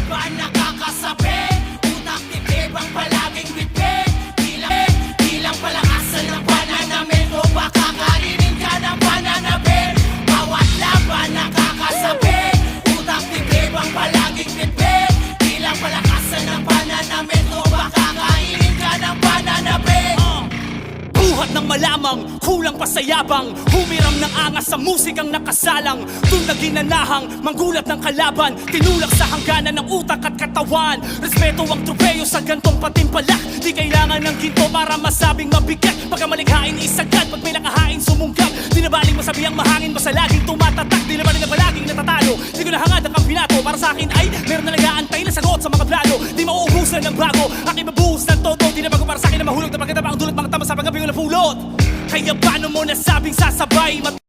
laban nakakasabi, utak titibang palaging bitbit. Di lang palakasan ng pananamit o baka karinig ka ng pananabit. Bawat laban nakakasabi, utak titibang palaging bitbit. Di lang palakasan ng pananamit o baka karinig ka ng pananabit. Buhat ng malamang, kulang pa sa yabang, humiram ng angas sa musikang nakasalang. Doon na ginanahang, manggulat ng kalaban, tinulak sa hangganan ng utak at katawan. Respeto ang tropeyo sa gantong patimpalak. Di kailangan ng ginto para masabing mabigat. Pagka malikhain isagad, pag may nakahain sumunggab. Di na baling masabi ang mahangin, basta laging tumatatak. Di na baling na palaging natatalo. Di ko nahangad ang kampinato, para sa akin ay meron na nag-aantay na sagot sa mga plano. Di mauubusan ng bago, aking mabuhos ng todo. Di na bago para sa akin na mahulog na pagkataba ang dulot mga tama sa panggabi ko na pulot. Kaya paano mo nasabing sasabay?